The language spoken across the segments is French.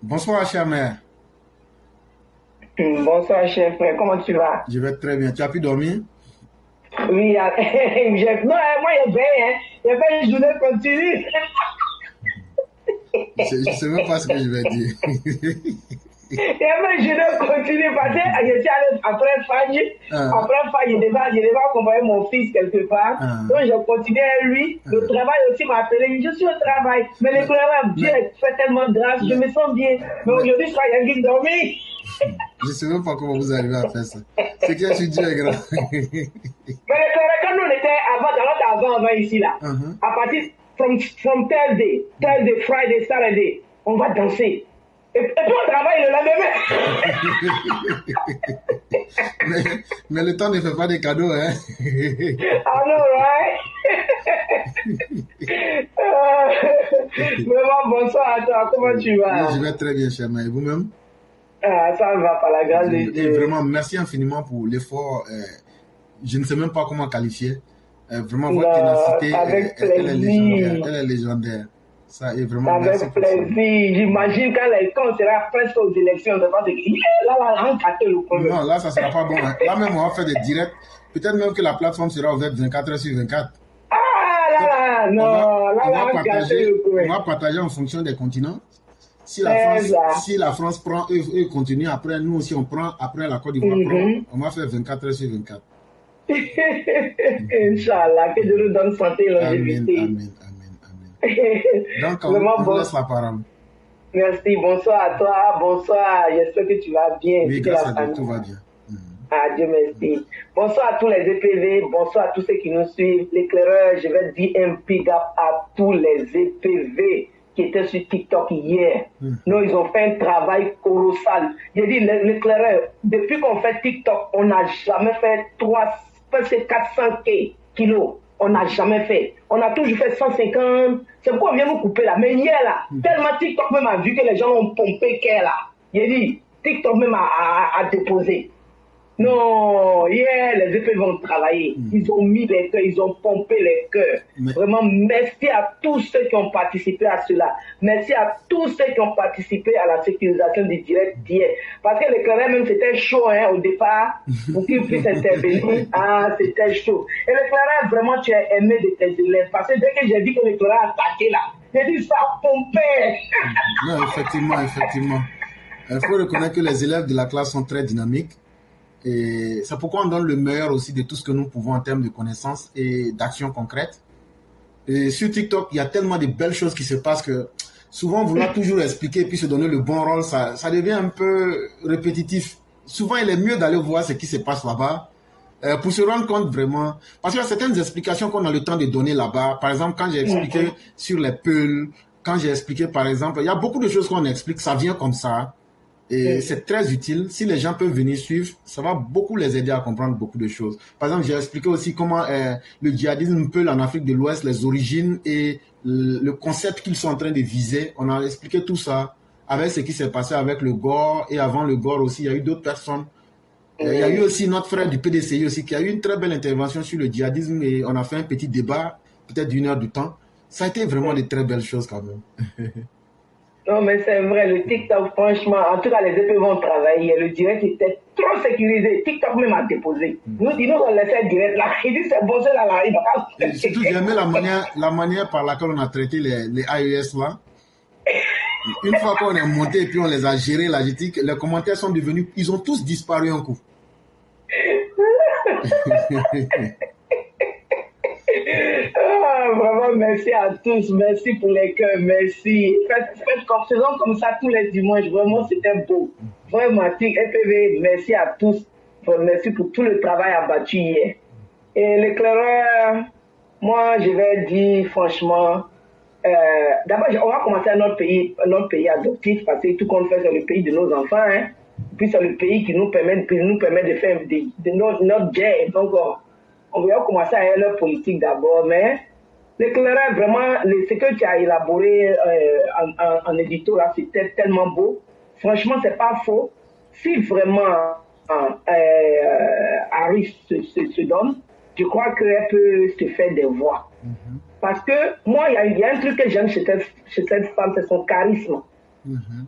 Bonsoir, cher mère. Bonsoir, cher frère. Comment tu vas? Je vais très bien. Tu as pu dormir? Oui, non, moi, il y a hein. Il y a une journée continue. Je ne sais même pas ce que je vais dire. Il y a une journée continue parce que je suis allé après Fadji. Ah, Après Fadji, je devais accompagner mon fils quelque part. ah, Donc, je continuais à lui. ah. Le travail aussi m'a appelé. Je suis au travail. Mais Mais, l'éclairage, Dieu mais, fait tellement de grâce. Je mais, me sens bien. Mais mais, aujourd'hui, je crois qu'il y a qui dormir. je ne sais même pas comment vous arrivez à faire ça. C'est que je suis Dieu est grand. Mais l'éclairage, quand nous on était avant ici, là, Uh-huh. à partir from Thursday, Friday, Saturday, on va danser. Et puis on travaille le lendemain. mais le temps ne fait pas des cadeaux, hein. I know, right? Vraiment, bonsoir à toi. Comment tu Oui, vas? je vais très bien, cher mère. Et vous-même? Ah, ça va par la grâce de Et Dieu. vraiment, merci infiniment pour l'effort. Je ne sais même pas comment qualifier. Vraiment, votre Non, ténacité, avec elle est légendaire. plaisir. Elle est légendaire. Ça, et vraiment, merci Avec pour ça. plaisir. J'imagine quand on sera presque aux élections, on va se dire, yeah, là, on casse le problème. Non, là, ça ne sera pas bon, hein. Là même, on va faire des directs. Peut-être même que la plateforme sera ouverte 24 heures sur 24. Ah là Donc, là, on va, non, là, on va là, on casse le on problème. va partager en fonction des continents. C'est ça. Si la France prend et continue, après, nous aussi, on prend, après la Côte d'Ivoire prend, on va faire 24 heures sur 24. Inch'Allah, que Dieu nous donne santé et Amen, longévité. amen, amen, amen. Donc, Vraiment on vous bon. laisse la parole. Merci, bonsoir à toi, bonsoir. J'espère que tu vas bien, Oui, ainsi que grâce la à Dieu, famille. tout va bien. Ah, Dieu merci. Bonsoir à tous les EPV, bonsoir à tous ceux qui nous suivent. L'éclaireur, je vais dire un big up à tous les EPV qui étaient sur TikTok hier. Non, ils ont fait un travail colossal. J'ai dit, l'éclaireur, depuis qu'on fait TikTok, on n'a jamais fait presque 400 kilos. On n'a jamais fait. On a toujours fait 150. C'est pourquoi on vient nous couper là. Mais hier là, tellement TikTok même a vu que les gens ont pompé qu'elle là. J'ai dit, TikTok même a déposé. Non, hier, les EP vont travailler. Ils ont mis les cœurs, ils ont pompé les cœurs. Mais, Vraiment, merci à tous ceux qui ont participé à cela. Merci à tous ceux qui ont participé à la sécurisation du direct d'hier. Parce que l'éclaireur même, c'était chaud hein, au départ, pour qu'ils puissent intervenir. Ah, c'était chaud. Et l'éclaireur, vraiment, tu as aimé de tes élèves. Parce que dès que j'ai dit que l'éclaireur a attaqué là, j'ai dit ça pompait. non, effectivement, effectivement. Il faut reconnaître que les élèves de la classe sont très dynamiques. Et c'est pourquoi on donne le meilleur aussi de tout ce que nous pouvons en termes de connaissances et d'actions concrètes. Et sur TikTok, il y a tellement de belles choses qui se passent que souvent vouloir toujours expliquer et puis se donner le bon rôle, ça devient un peu répétitif. Souvent, il est mieux d'aller voir ce qui se passe là-bas pour se rendre compte vraiment. Parce qu'il y a certaines explications qu'on a le temps de donner là-bas. Par exemple, quand j'ai expliqué sur les pulls, quand j'ai expliqué par exemple, il y a beaucoup de choses qu'on explique, ça vient comme ça. Et c'est très utile. Si les gens peuvent venir suivre, ça va beaucoup les aider à comprendre beaucoup de choses. Par exemple, j'ai expliqué aussi comment le djihadisme peut en Afrique de l'Ouest, les origines et le concept qu'ils sont en train de viser. On a expliqué tout ça avec ce qui s'est passé avec le Gore et avant le Gore aussi, il y a eu d'autres personnes. Il y a eu aussi notre frère du PDCI aussi qui a eu une très belle intervention sur le djihadisme et on a fait un petit débat, peut-être d'une heure du temps. Ça a été vraiment de très belles choses quand même. Non, mais c'est vrai, le TikTok, franchement, en tout cas, les EP vont travailler. Le direct était trop sécurisé. TikTok même a déposé. Ils nous ont laissé le direct là. Ils disent c'est bon, c'est là, il va pas. Et surtout, j'ai aimé la manière par laquelle on a traité les AES là. Une fois qu'on est monté et puis on les a gérés, là, j'ai dit que les commentaires sont devenus, ils ont tous disparu un coup. Ah, vraiment, merci à tous. Merci pour les cœurs. Merci. Faisons comme ça tous les dimanches. Vraiment, c'était beau. Vraiment, EPV, merci à tous. Merci pour tout le travail abattu hier. Et l'éclaireur, moi, je vais dire franchement, d'abord, on va commencer à notre pays adoptif, parce que tout compte fait, c'est le pays de nos enfants. Hein. Puis c'est le pays qui nous permet de faire notre guerre. Donc, on va commencer à leur politique d'abord, mais l'éclaireur, vraiment, ce que tu as élaboré en édito, là, c'était tellement beau. Franchement, c'est pas faux. Si vraiment Harry se donne, je crois qu'elle peut se faire des voix. Parce que moi, il y a un truc que j'aime chez cette femme, c'est son charisme.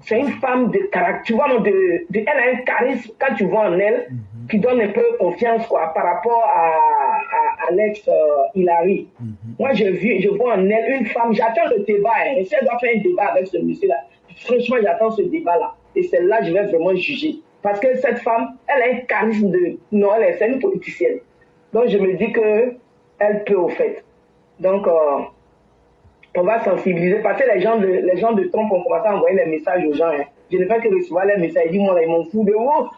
C'est une femme de caractère, tu vois, elle a un charisme, quand tu vois en elle, qui donne un peu confiance, quoi, par rapport à l'ex Hilary. Moi, je vois en elle une femme, j'attends le débat, hein, si elle doit faire un débat avec ce monsieur-là, franchement, j'attends ce débat-là. Et celle-là, je vais vraiment juger. Parce que cette femme, elle a un charisme de... Non, c'est une politicienne. Donc, je me dis qu'elle peut, au fait. Donc, on va sensibiliser. Parce que les gens de Trump ont commencé à envoyer les messages aux gens. Hein. Je ne fais que recevoir les messages. Ils disent, moi, là, ils m'en foutent de vous.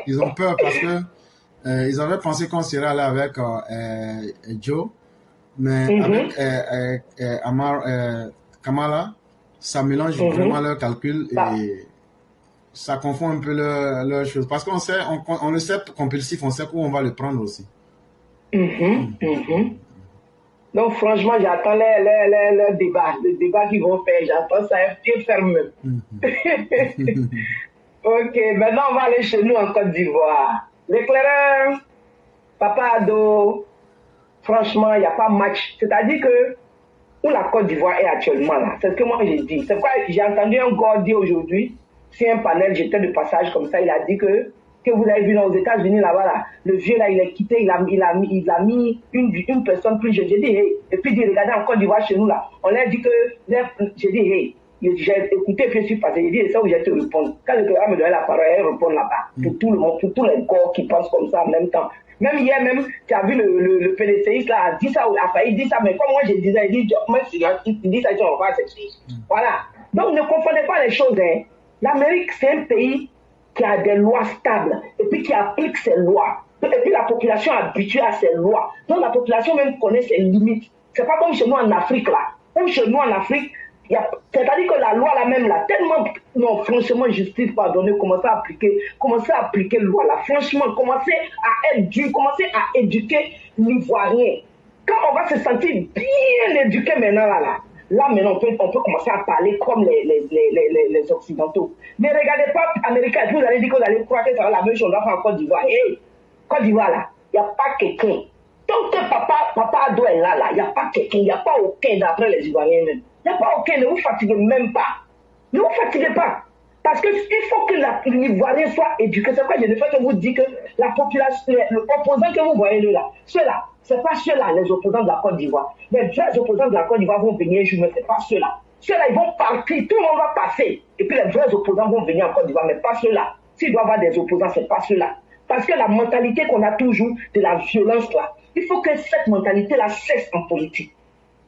Ils ont peur parce que ils avaient pensé qu'on serait allé avec Joe. Mais avec Kamala, ça mélange vraiment leurs calculs et ça confond un peu leurs choses. Parce qu'on sait, on le sait compulsif, on sait où on va le prendre aussi. Donc franchement, j'attends les débats, les débats qu'ils vont faire. J'attends ça pied ferme. Ok, maintenant on va aller chez nous en Côte d'Ivoire. L'éclaireur, Papa Ado, franchement, il n'y a pas match. C'est-à-dire que où la Côte d'Ivoire est actuellement là, c'est ce que moi j'ai dit. C'est pourquoi j'ai entendu un gars dire aujourd'hui, sur un panel, j'étais de passage comme ça, il a dit que vous avez vu aux États-Unis là-bas, là, le vieux là, il est quitté, il a mis une personne plus jeune. J'ai dit, hey, et puis il dit, regardez en Côte d'Ivoire chez nous là, on leur dit que, j'ai dit, hey, j'ai écouté, puis je suis passé, j'ai dit, c'est ça où j'ai te répondre. Quand le gars me donnait la parole, elle répond là-bas, pour tout le monde, pour tous les gars qui pensent comme ça en même temps. Même hier, tu as vu le PDCiste là, a dit ça, a failli dire ça, mais comme moi je disais, il dit, moi, il dit ça, on va cette fille. Voilà. Donc ne confondez pas les choses, hein. L'Amérique, c'est un pays qui a des lois stables, et puis qui applique ses lois. Et puis la population est habituée à ces lois. Donc la population même connaît ses limites. C'est pas comme chez nous en Afrique là. Comme chez nous en Afrique, c'est-à-dire que la loi là même là, tellement, non franchement, justice pardonnez, commencez à appliquer la loi là, franchement, commencez à éduquer l'Ivoirien. Quand on va se sentir bien éduqué maintenant là maintenant on peut commencer à parler comme les Occidentaux. Ne regardez pas Américain, vous allez dire que vous allez croire que ça va la même chose en Côte d'Ivoire. Hey, Côte d'Ivoire là, il n'y a pas quelqu'un. Tant que papa Ado est là, il n'y a pas quelqu'un, il n'y a pas aucun d'après les Ivoiriens même. Il n'y a pas aucun, ne vous fatiguez même pas. Ne vous fatiguez pas. Parce qu'il faut que l'Ivoirien soit éduqué. C'est pourquoi je ne fais que vous dire que la population, l'opposant que vous voyez là, ceux-là, ce n'est pas ceux-là, les opposants de la Côte d'Ivoire. Les vrais opposants de la Côte d'Ivoire vont venir un jour, mais ce n'est pas ceux-là. Ceux-là, ils vont partir, tout le monde va passer. Et puis les vrais opposants vont venir en Côte d'Ivoire, mais pas ceux-là. S'il doit y avoir des opposants, ce n'est pas ceux-là. Parce que la mentalité qu'on a toujours de la violence là, il faut que cette mentalité-là cesse en politique.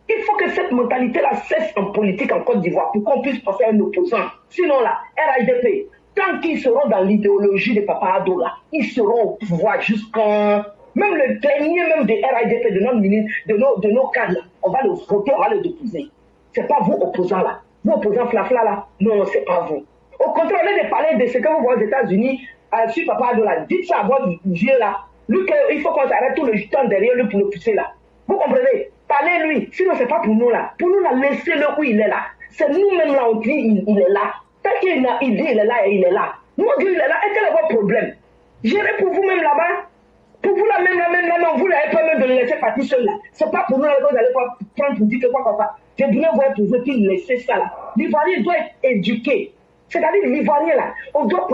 Il faut que cette mentalité-là cesse en politique en Côte d'Ivoire pour qu'on puisse passer un opposant. Sinon là, RIDP, tant qu'ils seront dans l'idéologie de Papa Ado là, ils seront au pouvoir jusqu'en... Même le dernier même de RIDP, de notre ministre, de nos cadres là, on va le voter, on va le déposer. C'est pas vous opposants là. Vous opposants flafla là, non, c'est pas vous. Au contraire, au lieu de parler de ce que vous voyez aux États-Unis, sur Papa Ado là, dites ça à votre vieux là. Lui, il faut qu'on s'arrête tout le temps derrière lui pour le pousser là. Vous comprenez? Parlez-lui. Sinon, c'est pas pour nous là. Pour nous là, laissez-le où il est là. C'est nous-mêmes là, on dit il est là. Tant qu'il dit il est là et il est là. Nous, on dit il est là. Et quel est votre problème? Gérez pour vous-même là-bas. Pour vous là, même, vous n'avez pas même de le laisser partir seul là. C'est pas pour nous là que vous allez prendre pour dire que quoi. Je voulais voir pour vous qu'il laisse ça là. L'Ivoirien doit être éduqué. C'est-à-dire l'Ivoirien là, on doit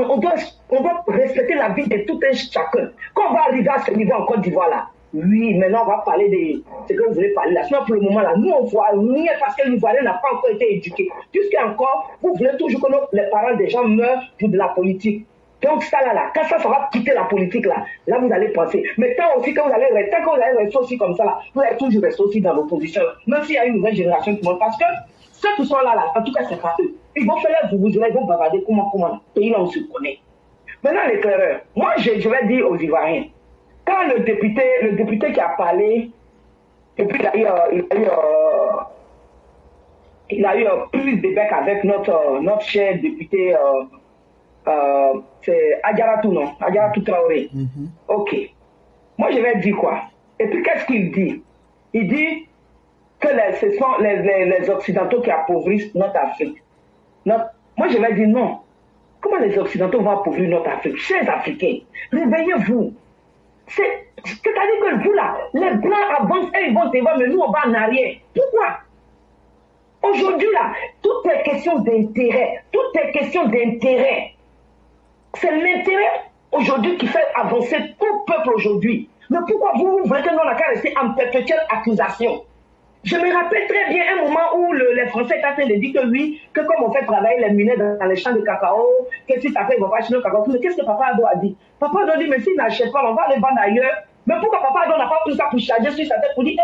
respecter la vie de tout un chacun. Quand on va arriver à ce niveau en Côte d'Ivoire là, oui, maintenant on va parler de ce que vous voulez parler là. Sinon pour le moment là, nous on voit rien parce que l'Ivoirien n'a pas encore été éduqué. Jusqu'encore, vous voulez toujours que les parents des gens meurent pour de la politique. Donc ça là, quand ça va quitter la politique là vous allez penser. Mais tant aussi que vous allez rester aussi comme ça là, vous allez toujours rester aussi dans l'opposition. Même s'il y a une nouvelle génération qui monte. Parce que ceux qui sont là, en tout cas c'est pas eux. Ils vont faire leur ils vont bavarder comment le pays là on se connaît. Maintenant l'éclaireur, moi je vais dire aux Ivoiriens, quand le député qui a parlé, et puis il a eu plus de bec avec notre cher député, c'est Adjaratou, non? Adjaratou Traoré. Ok. Moi je vais dire quoi? Et puis qu'est-ce qu'il dit? Il dit que ce sont les Occidentaux qui appauvrissent notre Afrique. Moi je vais dire non. Comment les Occidentaux vont appauvrir notre Afrique? Chers Africains, réveillez-vous. C'est-à-dire que vous là, les Blancs avancent et ils vont devant, mais nous on va en arrière. Pourquoi? Aujourd'hui, là, tout est question d'intérêt. Tout est question d'intérêt. C'est l'intérêt aujourd'hui qui fait avancer tout le peuple aujourd'hui. Mais pourquoi vous voulez que nous n'avons qu'à rester en perpétuelle accusation? Je me rappelle très bien un moment où les Français étaient en train de dire que oui, que comme on fait travailler les mineurs dans les champs de cacao, que si ça fait, ils vont pas acheter le cacao. Mais qu'est-ce que Papa Ado a dit? Papa Ado a dit, mais s'ils n'achètent pas, on va les vendre ailleurs. Mais pourquoi Papa Ado n'a pas pris ça pour charger sur sa tête pour dire,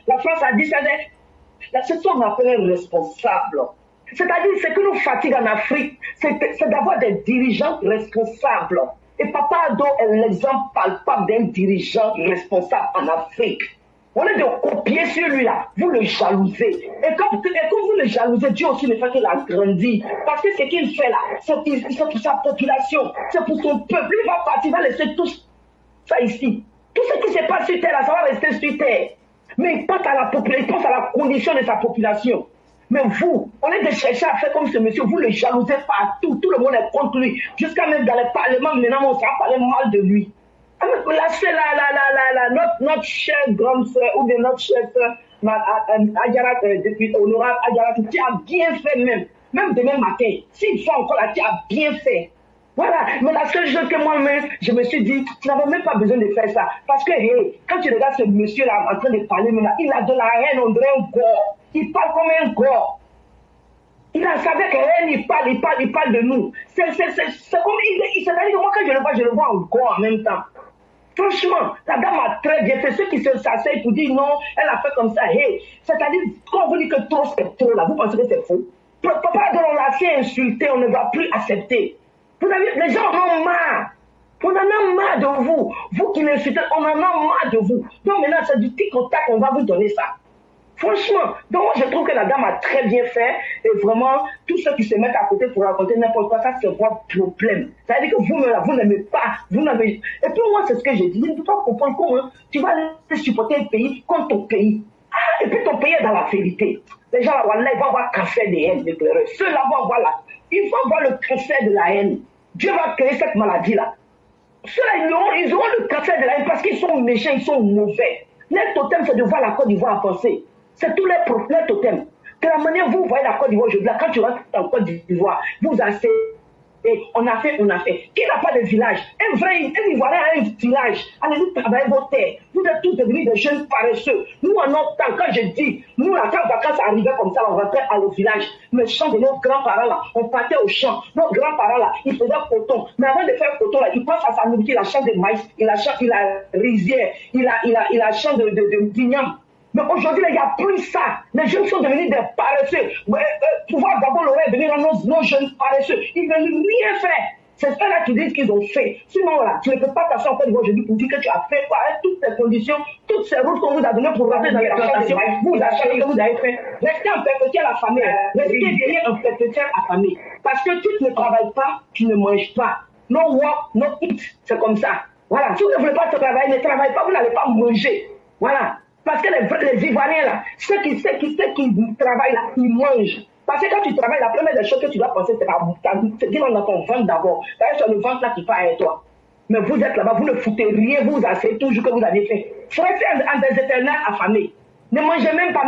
la France a dit ça? Là, c'est ce qu'on appelle responsable. C'est-à-dire, ce qui nous fatigue en Afrique, c'est d'avoir des dirigeants responsables. Et Papa Ado est l'exemple palpable d'un dirigeant responsable en Afrique. On est de copier sur lui là, vous le jalousez. Et quand vous le jalousez, Dieu aussi le fait qu'il a grandi. Parce que ce qu'il fait là, c'est pour sa population, c'est pour son peuple. Il va partir, il va laisser tout ça ici. Tout ce qui se passe sur terre là, ça va rester sur terre. Mais il pense à la population, il pense à la condition de sa population. Mais vous, on est de chercher à faire comme ce monsieur, vous le jalousez partout, tout le monde est contre lui. Jusqu'à même dans les parlements, maintenant, on s'en parler mal de lui. Notre chère grande soeur, ou bien notre chère soeur, depuis honorable Adjarat, tu as bien fait même demain matin. S'il faut encore là, tu as bien fait. Voilà, mais la seule chose que moi-même, je me suis dit, tu n'avais même pas besoin de faire ça. Parce que, quand tu regardes ce monsieur-là en train de parler, il a de la haine, on dirait un gore. Il parle comme un gore. Il a savait que haine, il parle de nous. C'est comme, c'est-à-dire que moi, quand je le vois en gore en même temps. Franchement, la dame a très bien fait. Ceux qui s'asseyent pour dire non, elle a fait comme ça. C'est-à-dire, quand on vous dit que trop, c'est trop, là, vous pensez que c'est faux? Papa, on l'a fait insulter, on ne va plus accepter. Vous avez, les gens en ont marre. On en a marre de vous. Vous qui l'insultez, on en a marre de vous. Donc maintenant, c'est du tic au tac, on va vous donner ça. Franchement, donc moi je trouve que la dame a très bien fait et vraiment, tous ceux qui se mettent à côté pour raconter n'importe quoi, ça c'est votre problème. C'est-à-dire que vous n'aimez pas, vous n'avez... Et puis moi c'est ce que j'ai dit, je ne peux pas comprendre comment tu vas aller supporter un pays contre ton pays. Ah, et puis ton pays est dans la vérité. Les gens là, voilà, ils vont avoir cancer de haine, de pleurer. Ceux-là vont avoir ils vont avoir le cancer de la haine. Dieu va créer cette maladie-là. Ceux-là, ils auront le cancer de la haine parce qu'ils sont méchants, ils sont mauvais. Leur totem, c'est de voir la Côte d'Ivoire avancer. C'est tous les totems. De la manière vous voyez la Côte d'Ivoire aujourd'hui, quand tu rentres en Côte d'Ivoire, vous asseyez, on a fait. Qui n'a pas de village? Un Ivoirien a un village. Allez-vous travailler vos terres. Vous êtes tous devenus des jeunes paresseux. Nous, en notre temps, quand je dis, nous, la quand vacances arrivaient comme ça, on rentrait au village. Le champ de nos grands-parents là, on partait au champ. Nos grands-parents là, ils faisaient coton. Mais avant de faire coton là, ils pensent à sa nourriture, il a champ de maïs, il a rizière, il a champ de d'igname. Mais aujourd'hui, il n'y a plus ça. Les jeunes sont devenus des paresseux. Pouvoir d'abord l'aurait venir à nos jeunes paresseux. Ils ne veulent rien faire. C'est ça là qui disent qu'ils ont fait. Sinon, là, tu ne peux pas t'asseoir en fait aujourd'hui pour dire que tu as fait quoi, avec toutes ces conditions, toutes ces routes qu'on vous a données pour rentrer dans les plantations. Vous achetez que vous avez fait. Restez en perpétuel affamé. Restez derrière en perpétuel affamé. Parce que tu ne travailles pas, tu ne manges pas. No work, no eat. C'est comme ça. Voilà. Si vous ne voulez pas travailler, ne travaillez pas, vous n'allez pas manger. Voilà. Parce que les Ivoiriens, là, ceux qui travaillent, là, ils mangent. Parce que quand tu travailles, la première des choses que tu dois penser, c'est qu'il dans ton ventre d'abord. C'est le ventre là qui part avec toi. Mais vous êtes là-bas, vous ne foutez rien, vous asseyez toujours que vous avez fait. Restez en des éternels affamés. Ne mangez même pas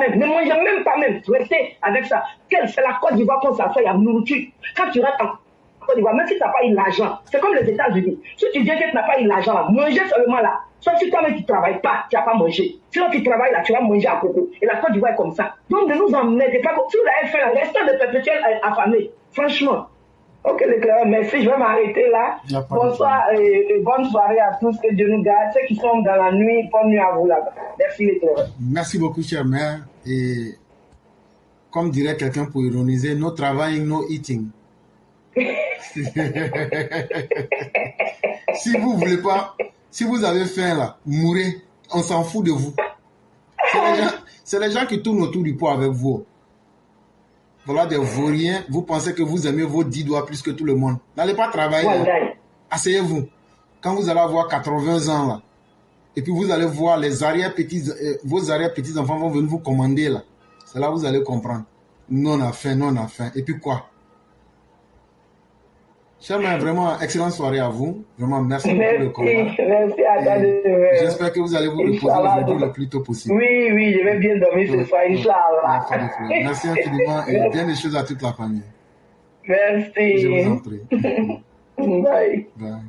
même. Restez avec ça. C'est la Côte d'Ivoire qu'on s'assoit, il y a nourriture. Quand tu rentres en Côte d'Ivoire, même si tu n'as pas eu l'argent, c'est comme les États-Unis. Si tu dis que tu n'as pas eu l'argent là, mangez seulement là. Sauf si toi-même tu ne travailles pas, tu n'as pas mangé. Sinon tu travailles là, tu vas manger à coco. Et la Côte d'Ivoire est comme ça. Donc ne nous emmenez pas. Si vous l'avez fait là, restez de perpétuel affamés. Franchement. Ok, l'éclaireur, merci. Je vais m'arrêter là. Bonsoir et bonne soirée à tous. Que Dieu nous garde. Ceux qui sont dans la nuit, bonne nuit à vous là-bas. Merci, l'éclaireur. Merci beaucoup, chère mère. Et comme dirait quelqu'un pour ironiser, no travail, no eating. Si vous voulez pas, si vous avez faim là, mourrez. On s'en fout de vous. C'est les gens qui tournent autour du pot avec vous. Voilà des vauriens. Vous pensez que vous aimez vos 10 doigts plus que tout le monde. N'allez pas travailler. Asseyez-vous. Quand vous allez avoir 80 ans là, et puis vous allez voir vos arrière-petits-enfants vont venir vous commander là. C'est là que vous allez comprendre. Non, on a faim. Et puis quoi? Chère mère, vraiment, excellente soirée à vous. Vraiment, merci beaucoup pour le combat. Merci à toi de j'espère que vous allez vous reposer aujourd'hui le plus tôt possible. Oui, oui, je vais bien dormir ce soir, Inch'Allah. Merci infiniment et bien des choses à toute la famille. Merci. Je vous en prie. Bye. Bye.